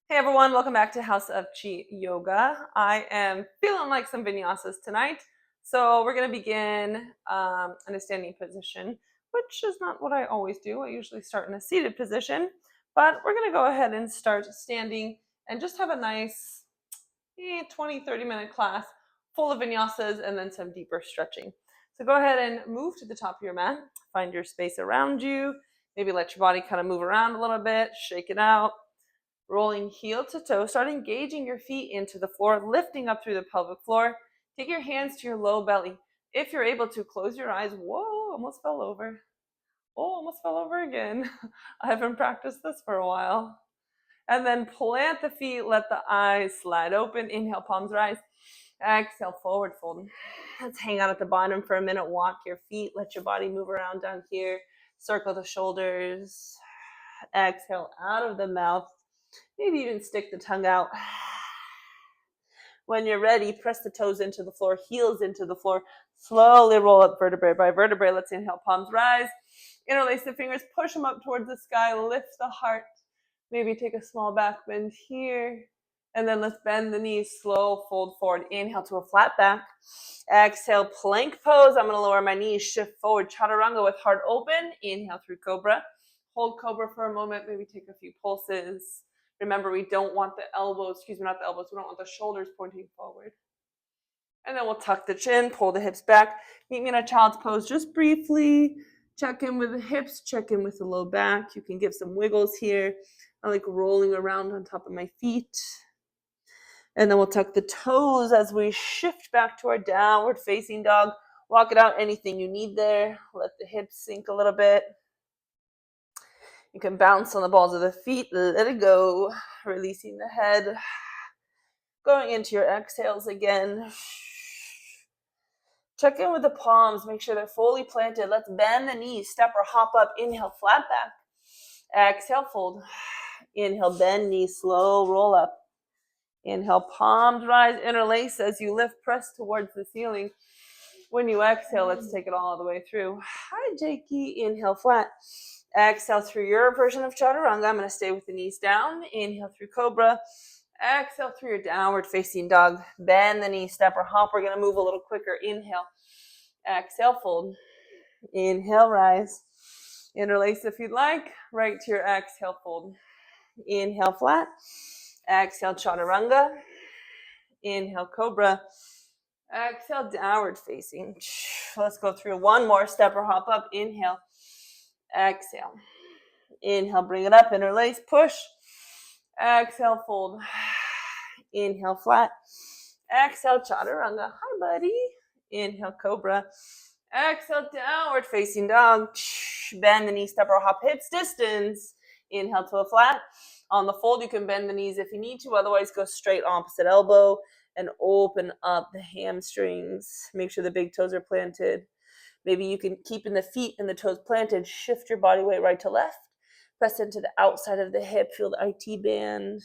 Hey everyone, welcome back to House of Chi Yoga. I am feeling like some vinyasas tonight. So we're going to begin in a standing position, which is not what I always do. I usually start in a seated position, but we're going to go ahead and start standing and just have a nice 20-30 minute class full of vinyasas and then some deeper stretching. So go ahead and move to the top of your mat, find your space around you, maybe let your body kind of move around a little bit, shake it out. Rolling heel to toe, start engaging your feet into the floor, lifting up through the pelvic floor. Take your hands to your low belly. If you're able to, close your eyes. Whoa, almost fell over. Oh, almost fell over again. I haven't practiced this for a while. And then plant the feet, let the eyes slide open. Inhale, palms rise. Exhale, forward fold. Let's hang out at the bottom for a minute. Walk your feet. Let your body move around down here. Circle the shoulders. Exhale out of the mouth. Maybe even stick the tongue out. When you're ready, press the toes into the floor, heels into the floor. Slowly roll up vertebrae by vertebrae. Let's inhale, palms rise. Interlace the fingers, push them up towards the sky, lift the heart. Maybe take a small back bend here. And then let's bend the knees, slow fold forward. Inhale to a flat back. Exhale, plank pose. I'm going to lower my knees, shift forward. Chaturanga with heart open. Inhale through cobra. Hold cobra for a moment, maybe take a few pulses. Remember, we don't want the elbows, not the elbows, we don't want the shoulders pointing forward. And then we'll tuck the chin, pull the hips back. Meet me in a child's pose just briefly. Check in with the hips, check in with the low back. You can give some wiggles here. I like rolling around on top of my feet. And then we'll tuck the toes as we shift back to our downward facing dog. Walk it out, anything you need there. Let the hips sink a little bit. You can bounce on the balls of the feet, let it go, releasing the head. Going into your exhales again. Check in with the palms, make sure they're fully planted. Let's bend the knees, step or hop up. Inhale, flat back. Exhale, fold. Inhale, bend knees, slow roll up. Inhale, palms rise, interlace as you lift, press towards the ceiling. When you exhale, let's take it all the way through. Hi, Jakey. Inhale, flat. Exhale through your version of chaturanga. I'm going to stay with the knees down. Inhale through cobra. Exhale through your downward facing dog. Bend the knee, step or hop. We're going to move a little quicker. Inhale. Exhale, fold. Inhale, rise. Interlace if you'd like. Right to your exhale, fold. Inhale, flat. Exhale, chaturanga. Inhale, cobra. Exhale, downward facing. Let's go through one more. Step or hop up. Inhale. Exhale. Inhale, bring it up. Interlace, push. Exhale, fold. Inhale, flat. Exhale, chaturanga. Hi, buddy. Inhale, cobra. Exhale, downward facing dog. Bend the knee, step or hop, hips distance. Inhale to a flat. On the fold, you can bend the knees if you need to. Otherwise, go straight opposite elbow and open up the hamstrings. Make sure the big toes are planted. Maybe you can keep in the feet and the toes planted. Shift your body weight right to left. Press into the outside of the hip. Feel the IT band.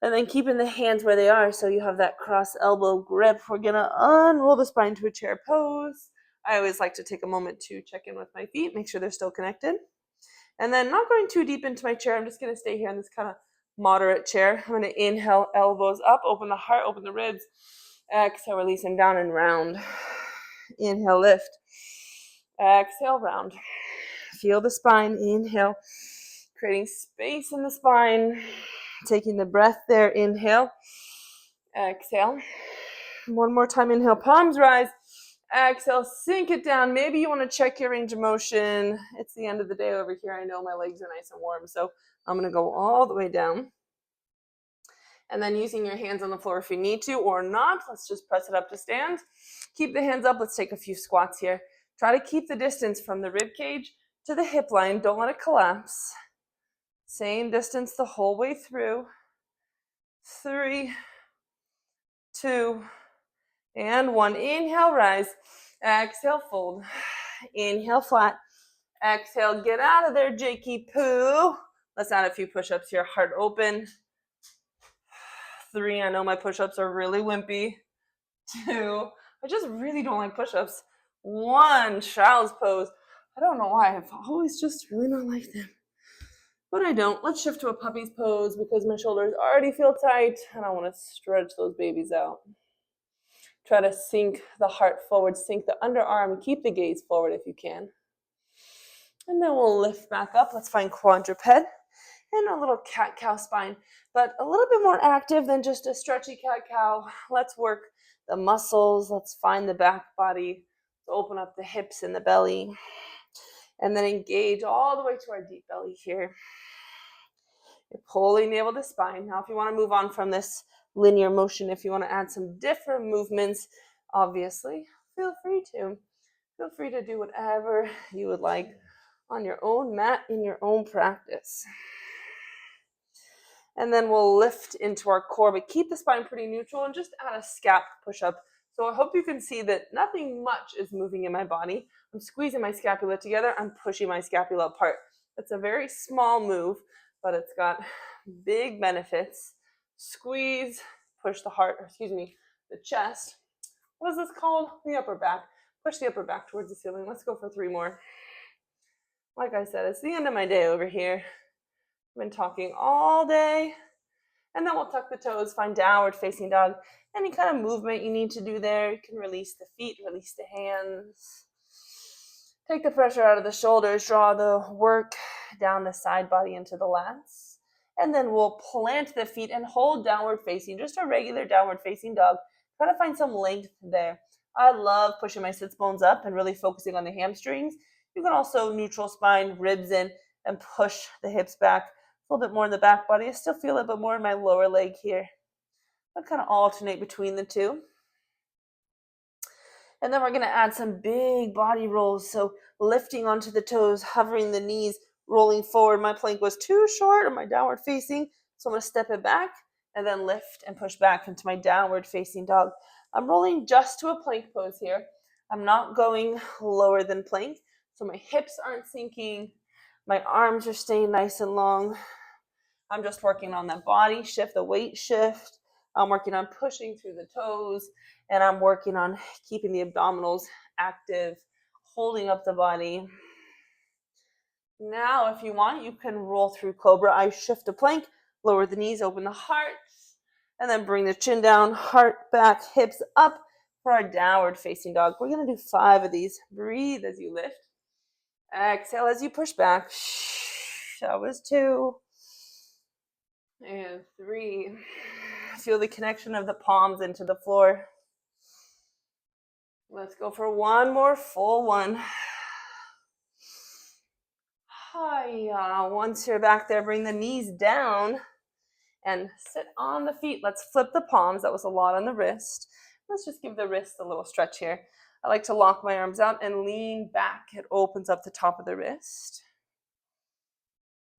And then keeping the hands where they are so you have that cross elbow grip. We're going to unroll the spine to a chair pose. I always like to take a moment to check in with my feet, make sure they're still connected. And then not going too deep into my chair. I'm just going to stay here in this kind of moderate chair. I'm going to inhale, elbows up, open the heart, open the ribs. Exhale, release them down and round. Inhale, lift. Exhale, round. Feel the spine. Inhale, creating space in the spine. Taking the breath there. Inhale. Exhale. One more time. Inhale, palms rise. Exhale, sink it down. Maybe you want to check your range of motion. It's the end of the day over here. I know my legs are nice and warm, so I'm going to go all the way down. And then using your hands on the floor if you need to or not. Let's just press it up to stand. Keep the hands up. Let's take a few squats here. Try to keep the distance from the rib cage to the hip line. Don't let it collapse. Same distance the whole way through. 3, 2, and 1. Inhale, rise. Exhale, fold. Inhale, flat. Exhale, get out of there, Jakey Poo. Let's add a few push-ups here. Heart open. 3, I know my push-ups are really wimpy. 2, I just really don't like push-ups. 1, child's pose. I don't know why. I've always just really not liked them. But I don't. Let's shift to a puppy's pose because my shoulders already feel tight and I want to stretch those babies out. Try to sink the heart forward, sink the underarm, keep the gaze forward if you can. And then we'll lift back up. Let's find quadruped and a little cat-cow spine, but a little bit more active than just a stretchy cat-cow. Let's work the muscles. Let's find the back body. Let's open up the hips and the belly. And then engage all the way to our deep belly here. You're pulling navel to spine. Now, if you want to move on from this linear motion, if you want to add some different movements, obviously, feel free to. Feel free to do whatever you would like on your own mat in your own practice. And then we'll lift into our core, but keep the spine pretty neutral and just add a scap push-up. So I hope you can see that nothing much is moving in my body. I'm squeezing my scapula together. I'm pushing my scapula apart. It's a very small move, but it's got big benefits. Squeeze, push the heart, the chest. What is this called? The upper back. Push the upper back towards the ceiling. Let's go for 3 more. Like I said, it's the end of my day over here. I've been talking all day. And then we'll tuck the toes, find downward facing dog. Any kind of movement you need to do there. You can release the feet, release the hands. Take the pressure out of the shoulders, draw the work down the side body into the lats. And then we'll plant the feet and hold downward facing, just a regular downward facing dog. Try to find some length there. I love pushing my sits bones up and really focusing on the hamstrings. You can also neutral spine, ribs in, and push the hips back. A little bit more in the back body. I still feel it, but more in my lower leg here. I'll kind of alternate between the two. And then we're going to add some big body rolls. So lifting onto the toes, hovering the knees, rolling forward. My plank was too short on my downward facing, so I'm going to step it back and then lift and push back into my downward facing dog. I'm rolling just to a plank pose here. I'm not going lower than plank, so my hips aren't sinking. My arms are staying nice and long. I'm just working on that body shift, the weight shift. I'm working on pushing through the toes, and I'm working on keeping the abdominals active, holding up the body. Now, if you want, you can roll through cobra. I shift to plank, lower the knees, open the heart, and then bring the chin down, heart back, hips up for our downward facing dog. We're going to do 5 of these. Breathe as you lift. Exhale as you push back. That was 2. And 3. Feel the connection of the palms into the floor. Let's go for 1 more full one. Hiya. Once you're back there, bring the knees down and sit on the feet. Let's flip the palms. That was a lot on the wrist. Let's just give the wrist a little stretch here. I like to lock my arms out and lean back. It opens up the top of the wrist.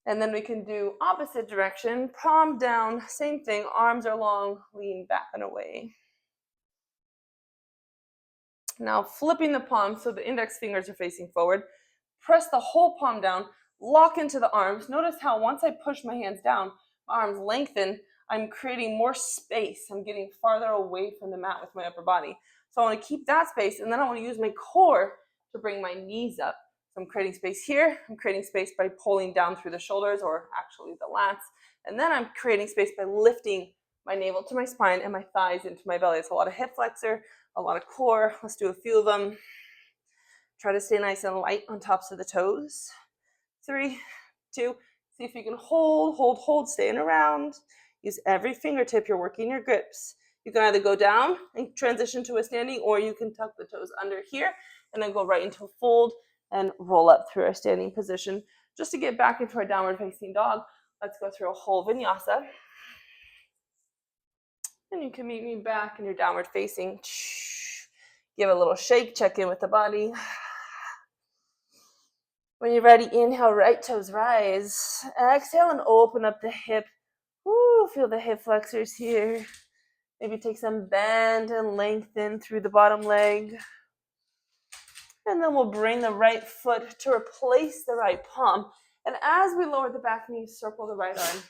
And then we can do opposite direction, palm down, same thing, arms are long, lean back and away. Now flipping the palm so the index fingers are facing forward, press the whole palm down, lock into the arms. Notice how once I push my hands down, my arms lengthen, I'm creating more space. I'm getting farther away from the mat with my upper body. So I want to keep that space, and then I want to use my core to bring my knees up. So I'm creating space here. I'm creating space by pulling down through the shoulders, or actually the lats. And then I'm creating space by lifting my navel to my spine and my thighs into my belly. It's a lot of hip flexor, a lot of core. Let's do a few of them. Try to stay nice and light on tops of the toes. 3, 2, see if you can hold, staying around. Use every fingertip. You're working your grips. You can either go down and transition to a standing, or you can tuck the toes under here and then go right into a fold and roll up through our standing position. Just to get back into our downward facing dog, let's go through a whole vinyasa. And you can meet me back in your downward facing. Give a little shake, check in with the body. When you're ready, inhale, right toes rise. Exhale and open up the hip. Woo, feel the hip flexors here. Maybe take some bend and lengthen through the bottom leg. And then we'll bring the right foot to replace the right palm. And as we lower the back knee, circle the right arm.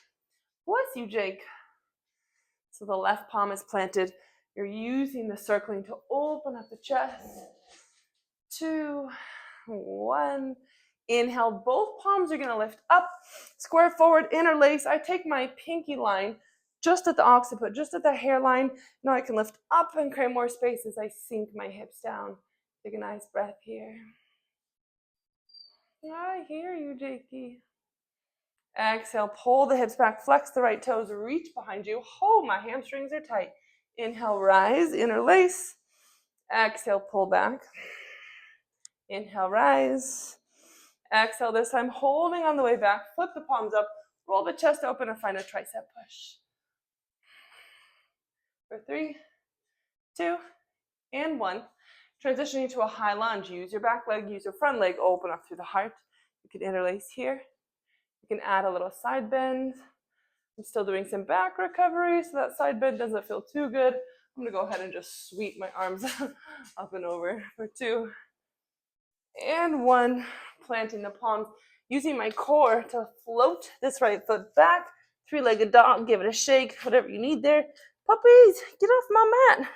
Bless you, Jake. So the left palm is planted. You're using the circling to open up the chest. 2, 1. Inhale, both palms are going to lift up, square forward, interlace. I take my pinky line just at the occiput, just at the hairline. Now I can lift up and create more space as I sink my hips down. Take a nice breath here. I hear you, Jakey. Exhale, pull the hips back, flex the right toes, reach behind you. Hold, my hamstrings are tight. Inhale, rise, interlace. Exhale, pull back. Inhale, rise. Exhale, this time holding on the way back. Flip the palms up, roll the chest open, and find a tricep push. For 3, 2, and 1. Transitioning to a high lunge. Use your back leg, use your front leg, open up through the heart. You can interlace here. You can add a little side bend. I'm still doing some back recovery, so that side bend doesn't feel too good. I'm gonna go ahead and just sweep my arms up and over for 2, and 1. Planting the palms, using my core to float this right foot back. 3-legged dog, give it a shake, whatever you need there. Puppies, get off my mat.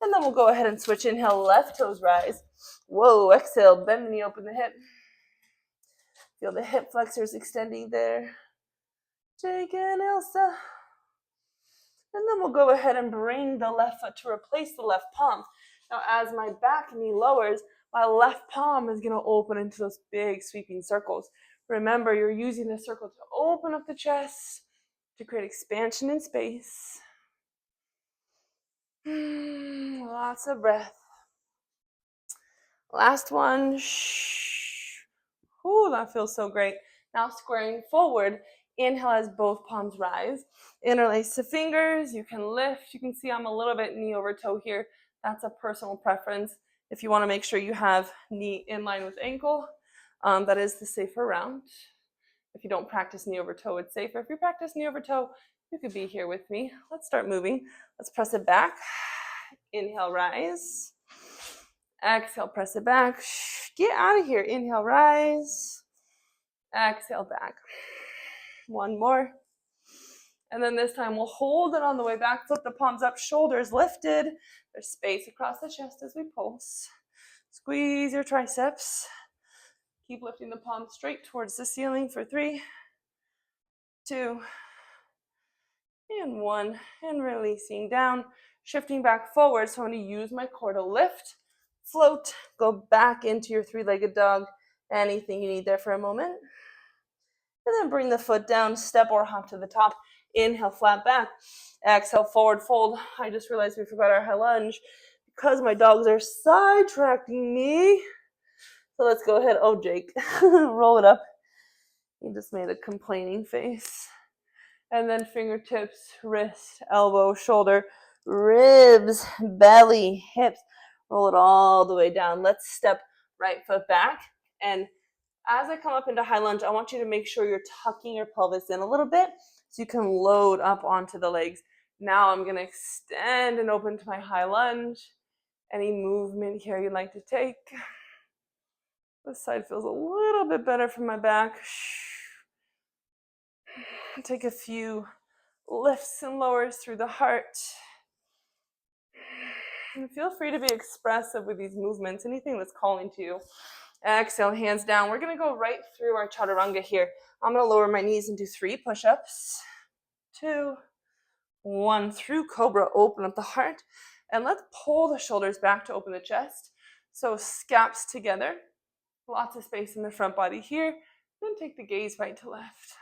And then we'll go ahead and switch. Inhale, left toes rise. Whoa, exhale, bend the knee, open the hip. Feel the hip flexors extending there. Jake and Elsa. And then we'll go ahead and bring the left foot to replace the left palm. Now, as my back knee lowers, my left palm is going to open into those big sweeping circles. Remember, you're using the circle to open up the chest, to create expansion in space. Lots of breath. Last one. Ooh, that feels so great. Now squaring forward. Inhale as both palms rise. Interlace the fingers. You can lift. You can see I'm a little bit knee over toe here. That's a personal preference. If you want to make sure you have knee in line with ankle, that is the safer route. If you don't practice knee over toe, it's safer. If you practice knee over toe, you could be here with me. Let's start moving. Let's press it back. Inhale, rise. Exhale, press it back. Get out of here. Inhale, rise. Exhale, back. 1 more. And then this time we'll hold it on the way back. Flip the palms up, shoulders lifted. There's space across the chest as we pulse. Squeeze your triceps. Keep lifting the palms straight towards the ceiling for 3, 2, and 1. And releasing down. Shifting back forward. So I'm going to use my core to lift, float, go back into your 3-legged dog. Anything you need there for a moment. And then bring the foot down, step or hop to the top. Inhale, flat back. Exhale, forward fold. I just realized we forgot our high lunge because my dogs are sidetracking me. So let's go ahead. Oh, Jake, roll it up. He just made a complaining face. And then fingertips, wrist, elbow, shoulder, ribs, belly, hips. Roll it all the way down. Let's step right foot back. And as I come up into high lunge, I want you to make sure you're tucking your pelvis in a little bit so you can load up onto the legs. Now I'm going to extend and open to my high lunge. Any movement here you'd like to take. This side feels a little bit better for my back. Take a few lifts and lowers through the heart. And feel free to be expressive with these movements, anything that's calling to you. Exhale, hands down. We're going to go right through our chaturanga here. I'm going to lower my knees and do 3 push-ups. 2, 1. Through cobra, open up the heart. And let's pull the shoulders back to open the chest. So scaps together. Lots of space in the front body here. Then take the gaze right to left.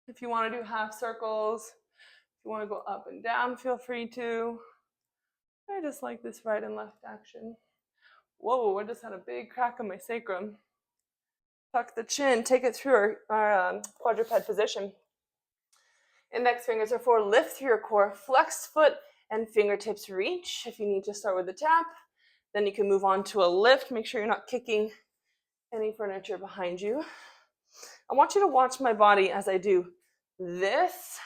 If you want to do half circles, if you want to go up and down, feel free to. I just like this right and left action. Whoa, I just had a big crack on my sacrum. Tuck the chin, take it through our quadruped position. Index fingers are forward, lift through your core, flex foot and fingertips reach. If you need to start with a tap, then you can move on to a lift. Make sure you're not kicking any furniture behind you. I want you to watch my body as I do this,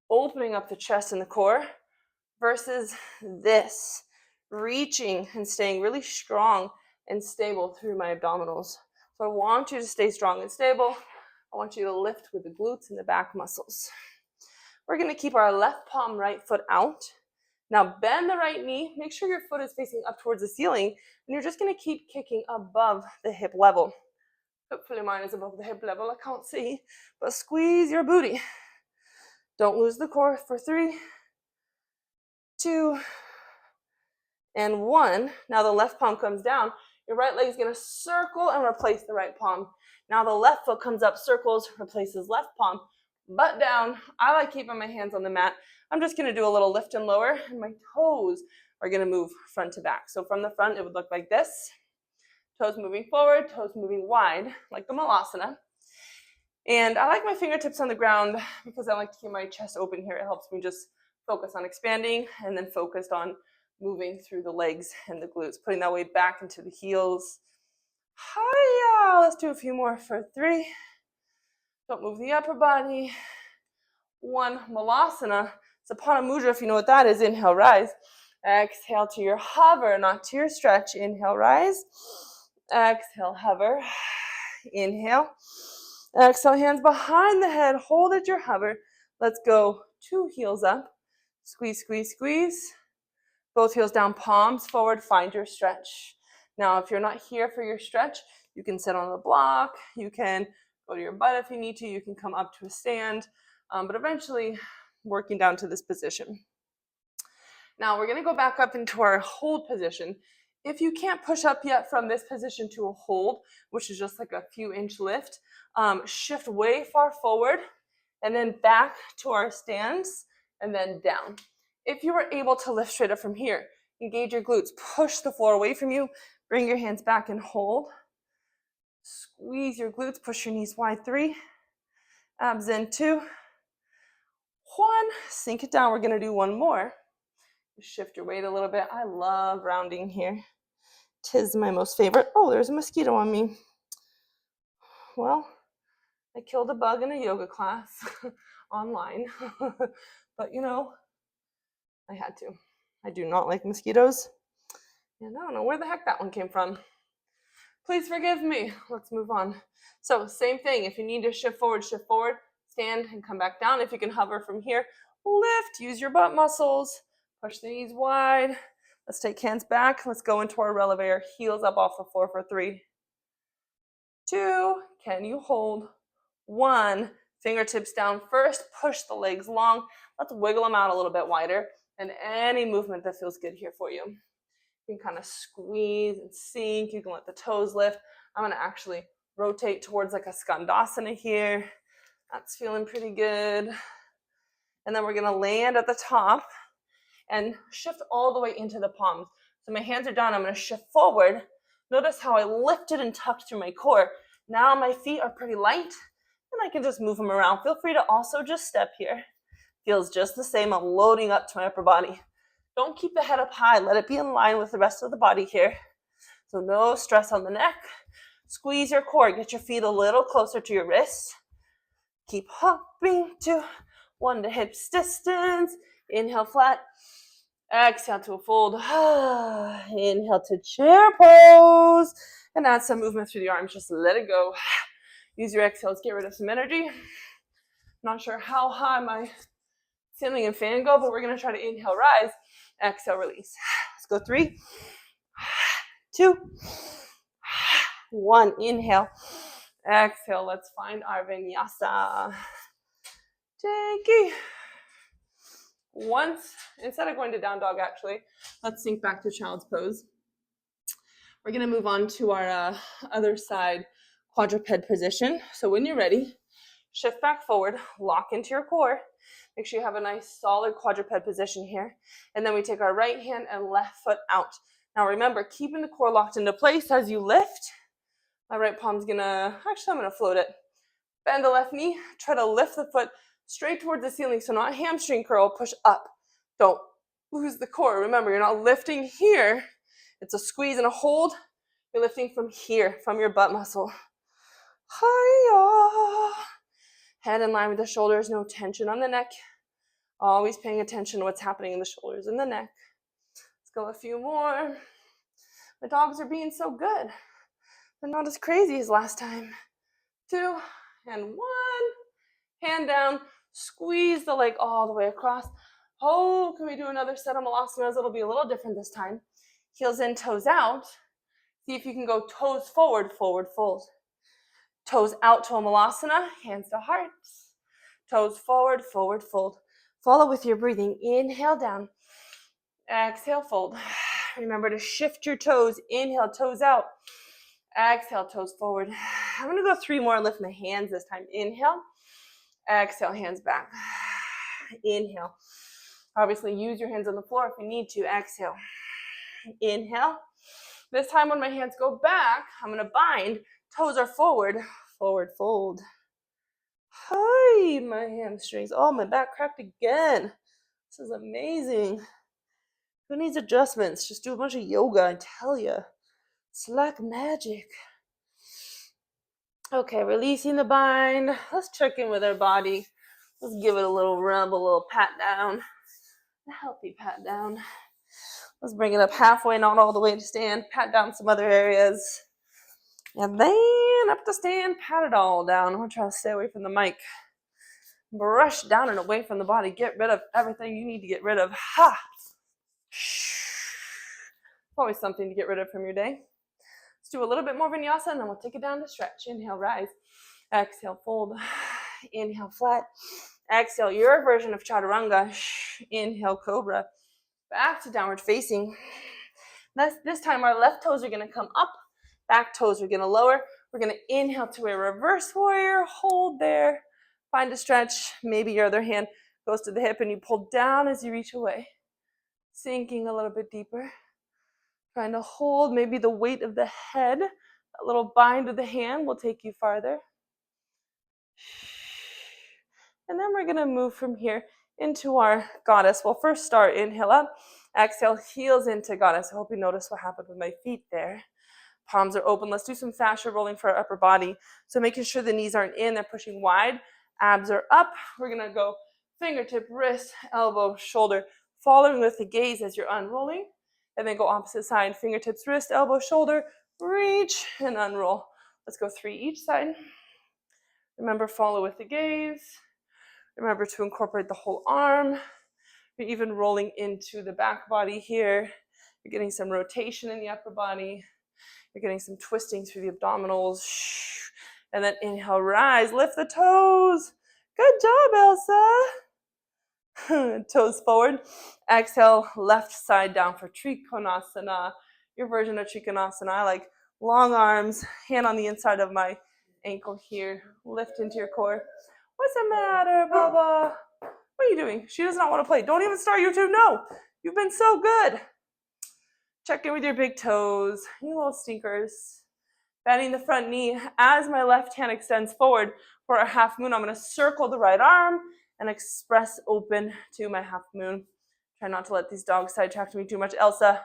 opening up the chest and the core, versus this, reaching and staying really strong and stable through my abdominals. So I want you to stay strong and stable. I want you to lift with the glutes and the back muscles. We're going to keep our left palm, right foot out. Now bend the right knee. Make sure your foot is facing up towards the ceiling, and you're just going to keep kicking above the hip level. Hopefully mine is above the hip level. I can't see, but squeeze your booty. Don't lose the core for 3, 2, and 1. Now the left palm comes down. Your right leg is going to circle and replace the right palm. Now the left foot comes up, circles, replaces left palm. Butt down. I like keeping my hands on the mat. I'm just going to do a little lift and lower, and my toes are going to move front to back. So from the front, it would look like this. Toes moving forward, toes moving wide, like the malasana. And I like my fingertips on the ground because I like to keep my chest open here. It helps me just focus on expanding and then focused on moving through the legs and the glutes, putting that weight back into the heels. Hiya! Let's do a few more for 3. Don't move the upper body. 1, malasana. Sapana mudra, if you know what that is. Inhale, rise. Exhale to your hover, not to your stretch. Inhale, rise. Exhale, hover. Inhale. Exhale, hands behind the head. Hold at your hover. Let's go 2 heels up. Squeeze, squeeze, squeeze. Both heels down, palms forward. Find your stretch. Now, if you're not here for your stretch, you can sit on the block. You can go to your butt if you need to. You can come up to a stand. But eventually, working down to this position. Now, we're going to go back up into our hold position. If you can't push up yet from this position to a hold, which is just like a few inch lift, shift way far forward and then back to our stance and then down. If you were able to lift straight up from here, engage your glutes, push the floor away from you, bring your hands back and hold. Squeeze your glutes, push your knees wide. 3, abs in. 2, 1, sink it down. We're going to do 1 more. Shift your weight a little bit. I love rounding here. 'Tis my most favorite. Oh, there's a mosquito on me. Well, I killed a bug in a yoga class online. But you know, I had to. I do not like mosquitoes. And I don't know where the heck that one came from. Please forgive me. Let's move on. So same thing. If you need to shift forward, stand and come back down. If you can hover from here, lift, use your butt muscles. Push the knees wide. Let's take hands back. Let's go into our releve, heels up off the floor for 3, 2, can you hold? 1, fingertips down first, push the legs long. Let's wiggle them out a little bit wider, and any movement that feels good here for you. You can kind of squeeze and sink. You can let the toes lift. I'm going to actually rotate towards like a skandasana here. That's feeling pretty good. And then we're going to land at the top and shift all the way into the palms. So my hands are down. I'm going to shift forward. Notice how I lifted and tucked through my core. Now my feet are pretty light, and I can just move them around. Feel free to also just step here. Feels just the same. I'm loading up to my upper body. Don't keep the head up high. Let it be in line with the rest of the body here. So no stress on the neck. Squeeze your core. Get your feet a little closer to your wrists. Keep hopping to 1 to hips distance. Inhale flat. Exhale to a fold. Inhale to chair pose. And add some movement through the arms. Just let it go. Use your exhales. Get rid of some energy. Not sure how high my ceiling and fan go, but we're going to try to inhale, rise. Exhale, release. Let's go. 3, 2, 1. Inhale. Exhale. Let's find our vinyasa. Jakey. Once, instead of going to down dog, actually, let's sink back to child's pose. We're going to move on to our other side quadruped position. So when you're ready, shift back forward, lock into your core. Make sure you have a nice solid quadruped position here. And then we take our right hand and left foot out. Now remember, keeping the core locked into place as you lift. My right palm's I'm gonna float it. Bend the left knee, try to lift the foot straight towards the ceiling. So not hamstring curl, push up. Don't lose the core. Remember, you're not lifting here. It's a squeeze and a hold. You're lifting from here, from your butt muscle. Hiya. Head in line with the shoulders, no tension on the neck. Always paying attention to what's happening in the shoulders and the neck. Let's go a few more. My dogs are being so good. They're not as crazy as last time. 2 and 1. Hand down. Squeeze the leg all the way across. Oh, can we do another set of malasanas? It'll be a little different this time. Heels in, toes out. See if you can go toes forward, forward fold. Toes out to a malasana, hands to heart. Toes forward, forward fold. Follow with your breathing. Inhale down. Exhale, fold. Remember to shift your toes. Inhale, toes out. Exhale, toes forward. I'm going to go 3 more and lift my hands this time. Inhale. Exhale, hands back. Inhale. Obviously, use your hands on the floor if you need to. Exhale. Inhale. This time when my hands go back, I'm going to bind. Toes are forward. Forward fold. Hi, my hamstrings. Oh, my back cracked again. This is amazing. Who needs adjustments? Just do a bunch of yoga, I tell you. It's like magic. Okay, releasing the bind. Let's check in with our body. Let's give it a little rub, a little pat down. A healthy pat down. Let's bring it up halfway, not all the way to stand. Pat down some other areas. And then up to stand, pat it all down. I'm going to try to stay away from the mic. Brush down and away from the body. Get rid of everything you need to get rid of. Ha! Always something to get rid of from your day. Let's do a little bit more vinyasa and then we'll take it down to stretch. Inhale, rise. Exhale, fold. Inhale, flat. Exhale, your version of chaturanga. Inhale, cobra. Back to downward facing. This time our left toes are going to come up. Back toes are going to lower. We're going to inhale to a reverse warrior. Hold there. Find a stretch. Maybe your other hand goes to the hip and you pull down as you reach away. Sinking a little bit deeper. Trying to hold maybe the weight of the head. A little bind of the hand will take you farther. And then we're going to move from here into our goddess. We'll first start, inhale up, exhale, heels into goddess. I hope you notice what happened with my feet there. Palms are open. Let's do some fascia rolling for our upper body. So making sure the knees aren't in, they're pushing wide. Abs are up. We're going to go fingertip, wrist, elbow, shoulder, following with the gaze as you're unrolling. And then go opposite side, fingertips, wrist, elbow, shoulder, reach, and unroll. Let's go 3 each side. Remember, follow with the gaze. Remember to incorporate the whole arm. You're even rolling into the back body here. You're getting some rotation in the upper body. You're getting some twisting through the abdominals. And then inhale, rise, lift the toes. Good job, Elsa. Toes forward. Exhale, left side down for Trikonasana. Your version of Trikonasana. I like long arms, hand on the inside of my ankle here. Lift into your core. What's the matter, Bubba? What are you doing? She does not want to play. Don't even start YouTube. No. You've been so good. Check in with your big toes. You little stinkers. Bending the front knee as my left hand extends forward for a half moon. I'm going to circle the right arm and express open to my half moon. Try not to let these dogs sidetrack me too much. Elsa,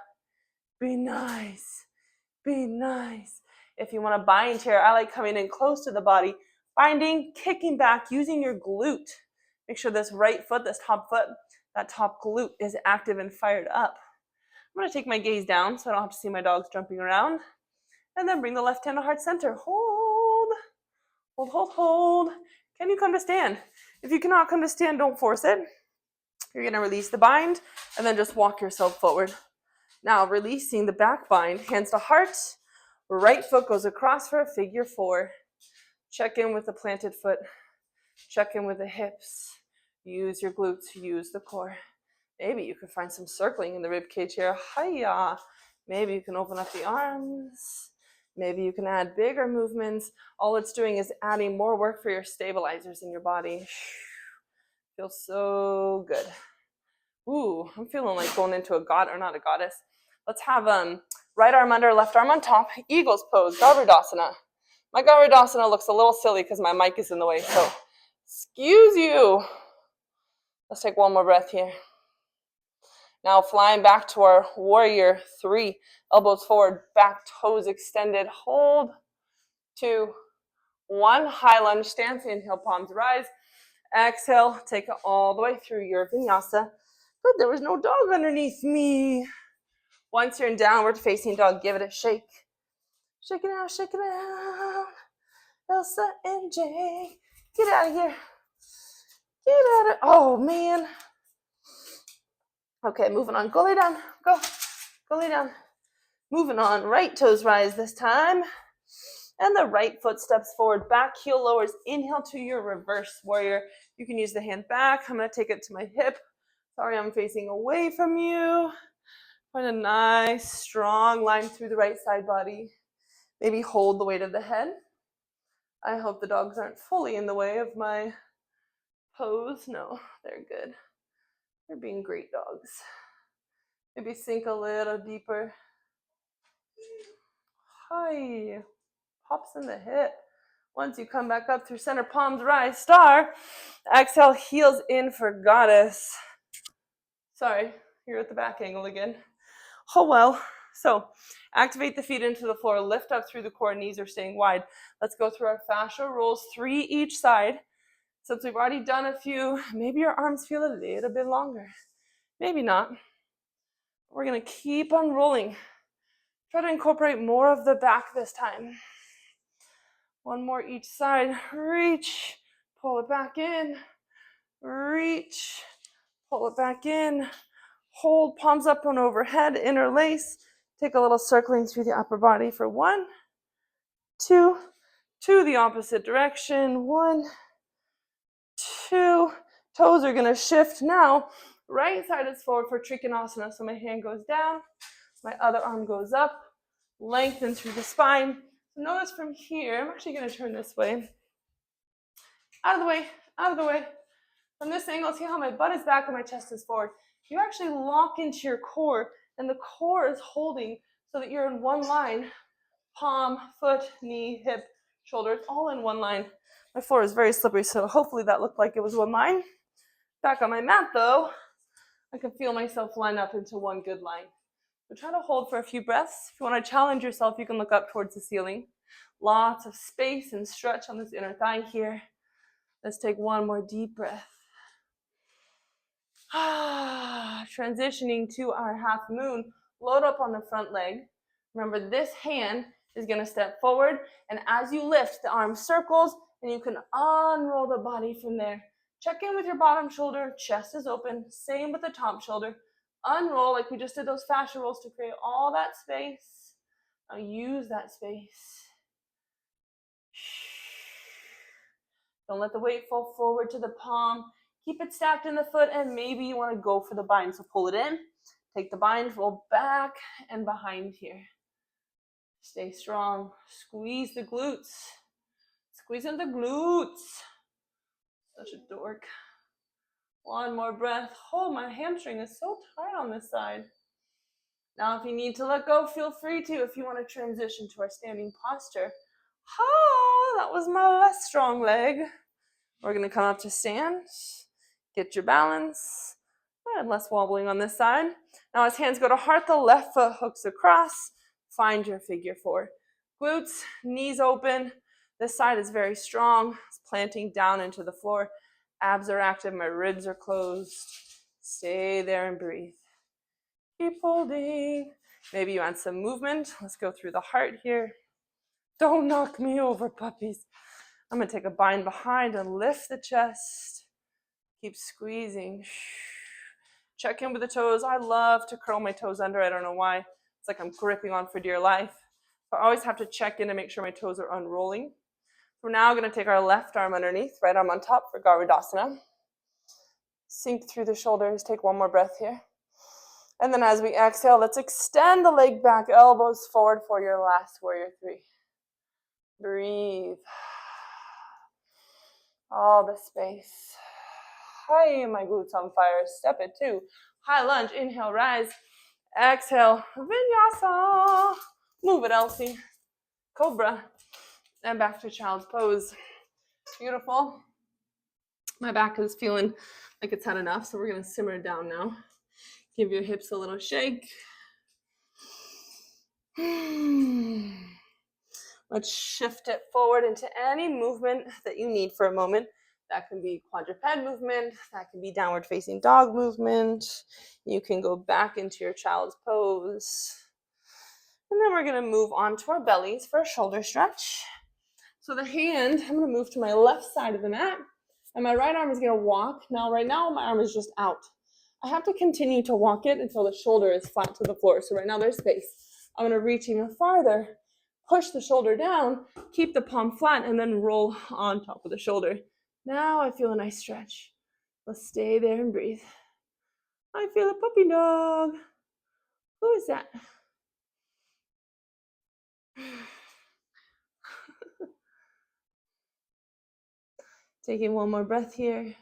be nice. Be nice. If you want to bind here, I like coming in close to the body. Binding, kicking back, using your glute. Make sure this right foot, this top foot, that top glute is active and fired up. I'm going to take my gaze down so I don't have to see my dogs jumping around. And then bring the left hand to heart center. Hold. Hold, hold, hold. Can you come to stand? If you cannot come to stand, don't force it. You're going to release the bind and then just walk yourself forward. Now, releasing the back bind, hands to heart. Right foot goes across for a figure 4. Check in with the planted foot. Check in with the hips. Use your glutes. Use the core. Maybe you can find some circling in the rib cage here. Hiya. Maybe you can open up the arms. Maybe you can add bigger movements. All it's doing is adding more work for your stabilizers in your body. Feels so good. Ooh, I'm feeling like going into a god or not a goddess. Let's have right arm under, left arm on top. Eagle's pose, Garudasana. My Garudasana looks a little silly because my mic is in the way, so excuse you. Let's take one more breath here. Now flying back to our warrior 3. Elbows forward, back toes extended. Hold. 2, 1. High lunge stance. Inhale, palms rise. Exhale, take it all the way through your vinyasa. Good, there was no dog underneath me. Once you're in downward facing dog, give it a shake. Shake it out, shake it out. Elsa and Jay, get out of here. Get out of, oh man. Okay, moving on. Go lay down. Go lay down. Moving on. Right toes rise this time. And the right foot steps forward. Back heel lowers. Inhale to your reverse warrior. You can use the hand back. I'm going to take it to my hip. Sorry, I'm facing away from you. Find a nice, strong line through the right side body. Maybe hold the weight of the head. I hope the dogs aren't fully in the way of my pose. No, they're good. They're being great dogs. Maybe sink a little deeper. Hi. Pops in the hip. Once you come back up through center, palms rise, star. Exhale, heels in for goddess. Sorry, you're at the back angle again. Oh well. So activate the feet into the floor, lift up through the core, knees are staying wide. Let's go through our fascia rolls, 3 each side. Since we've already done a few, maybe your arms feel a little bit longer. Maybe not. We're gonna keep on rolling. Try to incorporate more of the back this time. 1 more each side. Reach, pull it back in. Reach, pull it back in. Hold, palms up and overhead, interlace. Take a little circling through the upper body for 1, 2, to the opposite direction. 1, 2. Toes are going to shift now. Right side is forward for Trikonasana. So my hand goes down, my other arm goes up, lengthen through the spine. Notice from here, I'm actually going to turn this way. Out of the way, out of the way. From this angle, see how my butt is back and my chest is forward. You actually lock into your core, and the core is holding so that you're in one line. Palm, foot, knee, hip, shoulders, all in one line. My floor is very slippery, so hopefully that looked like it was one line. Back on my mat, though, I can feel myself line up into one good line. So try to hold for a few breaths. If you want to challenge yourself, you can look up towards the ceiling. Lots of space and stretch on this inner thigh here. Let's take 1 more deep breath. Transitioning to our half moon, load up on the front leg. Remember, this hand is going to step forward, and as you lift, the arm circles, and you can unroll the body from there. Check in with your bottom shoulder, chest is open, same with the top shoulder. Unroll like we just did those fascia rolls to create all that space. Now use that space. Don't let the weight fall forward to the palm. Keep it stacked in the foot, and maybe you want to go for the bind. So pull it in, take the bind, roll back and behind here. Stay strong. Squeeze the glutes. Squeeze in the glutes. Such a dork. 1 more breath. Oh, my hamstring is so tight on this side. Now, if you need to let go, feel free to. If you want to transition to our standing posture. That was my less strong leg. We're going to come up to stand. Get your balance. And less wobbling on this side. Now as hands go to heart, the left foot hooks across. Find your figure 4. Glutes, knees open. This side is very strong. It's planting down into the floor. Abs are active. My ribs are closed. Stay there and breathe. Keep holding. Maybe you add some movement. Let's go through the heart here. Don't knock me over, puppies. I'm going to take a bind behind and lift the chest. Keep squeezing. Check in with the toes. I love to curl my toes under. I don't know why. It's like I'm gripping on for dear life. I always have to check in to make sure my toes are unrolling. We're now going to take our left arm underneath, right arm on top for Garudasana. Sink through the shoulders. Take 1 more breath here. And then as we exhale, let's extend the leg back, elbows forward for your last warrior 3. Breathe. All the space. Hi, my glutes on fire. Step it 2. High lunge. Inhale, rise. Exhale, vinyasa. Move it, Elsie. Cobra. And back to child's pose. Beautiful. My back is feeling like it's had enough, so we're going to simmer it down now. Give your hips a little shake. Let's shift it forward into any movement that you need for a moment. That can be quadruped movement. That can be downward facing dog movement. You can go back into your child's pose. And then we're going to move on to our bellies for a shoulder stretch. So the hand, I'm going to move to my left side of the mat. And my right arm is going to walk. Now, right now, my arm is just out. I have to continue to walk it until the shoulder is flat to the floor. So right now there's space. I'm going to reach even farther, push the shoulder down, keep the palm flat, and then roll on top of the shoulder. Now I feel a nice stretch. Let's stay there and breathe. I feel a puppy dog. Who is that? Taking one more breath here.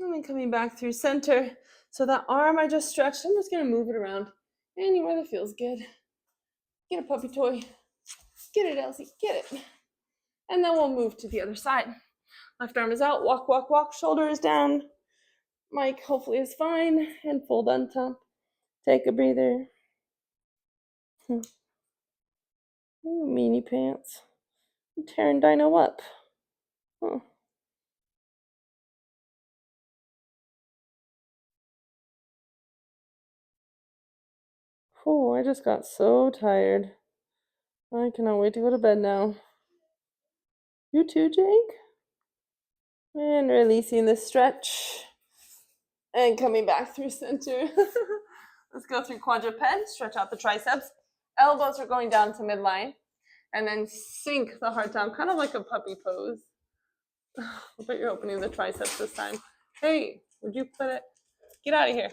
And then coming back through center. So that arm I just stretched, I'm just going to move it around anywhere that feels good. Get a puppy toy. Get it, Elsie. Get it. And then we'll move to the other side. Left arm is out. Walk, walk, walk. Shoulder is down. Mike hopefully is fine. And fold on top. Take a breather. Ooh, meanie pants. I'm tearing Dino up. Oh. Oh, I just got so tired. I cannot wait to go to bed now. You too, Jake? And releasing the stretch. And coming back through center. Let's go through quadruped. Stretch out the triceps. Elbows are going down to midline. And then sink the heart down, kind of like a puppy pose. But you're opening the triceps this time. Hey, would you put it? Get out of here.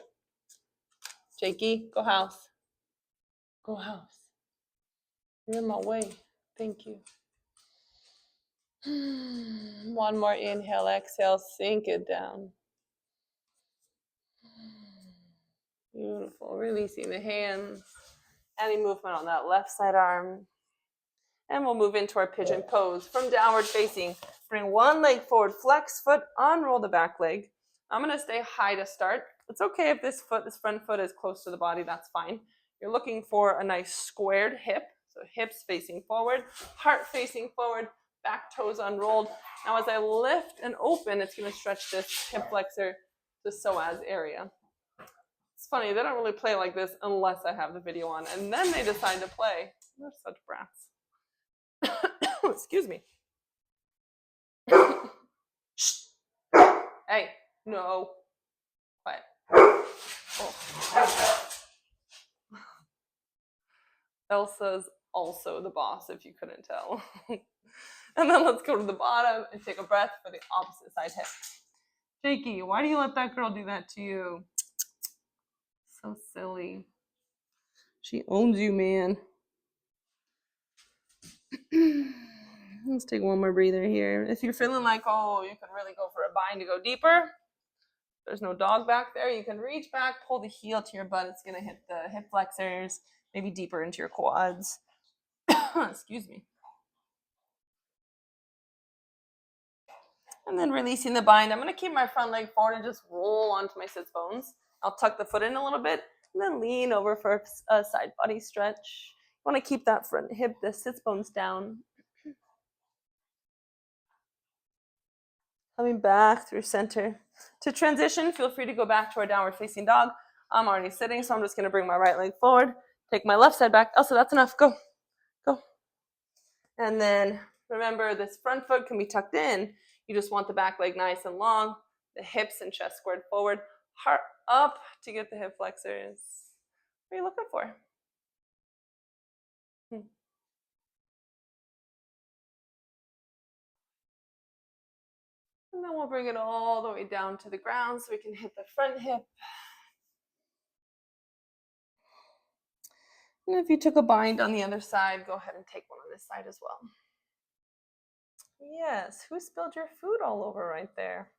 Jakey, go house. Go house. You're in my way. Thank you. One more inhale, exhale, sink it down. Beautiful. Releasing the hands. Any movement on that left side arm. And we'll move into our pigeon pose from downward facing. Bring one leg forward, flex foot, unroll the back leg. I'm going to stay high to start. It's okay if this front foot is close to the body, that's fine. You're looking for a nice squared hip. So hips facing forward, heart facing forward, back toes unrolled. Now as I lift and open, it's going to stretch this hip flexor to psoas area. It's funny, they don't really play like this unless I have the video on, and then they decide to play. They're such brats. Excuse me. Shh. Hey, no. Quiet. Oh. Elsa's also the boss, if you couldn't tell. And then let's go to the bottom and take a breath for the opposite side hip. Jakey, why do you let that girl do that to you? So silly. She owns you, man. Let's take one more breather here. If you're feeling like, oh, you can really go for a bind to go deeper, there's no dog back there, you can reach back, pull the heel to your butt. It's going to hit the hip flexors, maybe deeper into your quads. Excuse me. And then releasing the bind. I'm going to keep my front leg forward and just roll onto my sits bones. I'll tuck the foot in a little bit and then lean over for a side body stretch. You want to keep that front hip, the sits bones down. Coming back through center. To transition, feel free to go back to our downward facing dog. I'm already sitting, so I'm just going to bring my right leg forward. Take my left side back. Elsa, that's enough. Go. Go. And then remember, this front foot can be tucked in. You just want the back leg nice and long. The hips and chest squared forward. Heart up to get the hip flexors. What are you looking for? And then we'll bring it all the way down to the ground so we can hit the front hip. And if you took a bind on the other side, go ahead and take one on this side as well. Yes, who spilled your food all over right there?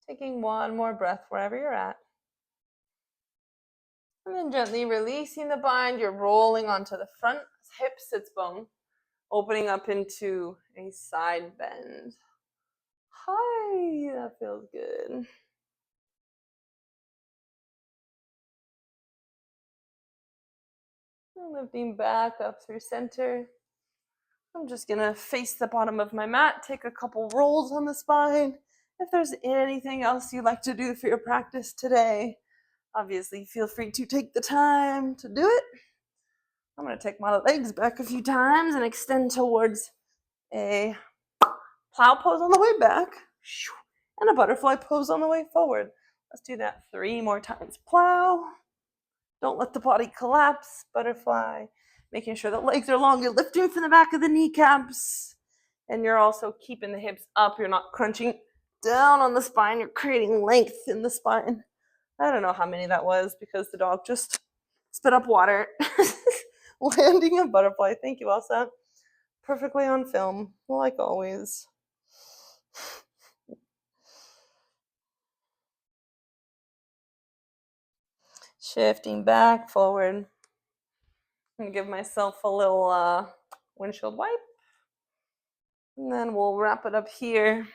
Taking one more breath wherever you're at. And then gently releasing the bind, you're rolling onto the front hip sits bone, opening up into a side bend. Hi, that feels good. And lifting back up through center. I'm just going to face the bottom of my mat, take a couple rolls on the spine. If there's anything else you'd like to do for your practice today, obviously feel free to take the time to do it. I'm going to take my legs back a few times and extend towards a plow pose on the way back and a butterfly pose on the way forward. Let's do that 3 more times. Plow. Don't let the body collapse. Butterfly. Making sure the legs are long. You're lifting from the back of the kneecaps. And you're also keeping the hips up. You're not crunching down on the spine. You're creating length in the spine. I don't know how many that was because the dog just spit up water. Landing a butterfly. Thank you, Elsa. Perfectly on film, like always. Shifting back, forward. I'm going to give myself a little windshield wipe. And then we'll wrap it up here.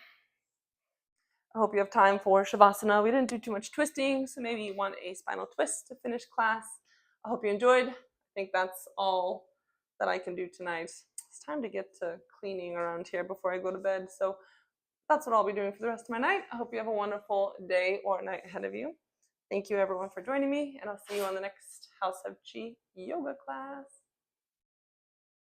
I hope you have time for Shavasana. We didn't do too much twisting, so maybe you want a spinal twist to finish class. I hope you enjoyed. I think that's all that I can do tonight. It's time to get to cleaning around here before I go to bed. So that's what I'll be doing for the rest of my night. I hope you have a wonderful day or night ahead of you. Thank you everyone for joining me, and I'll see you on the next House of Chi yoga class.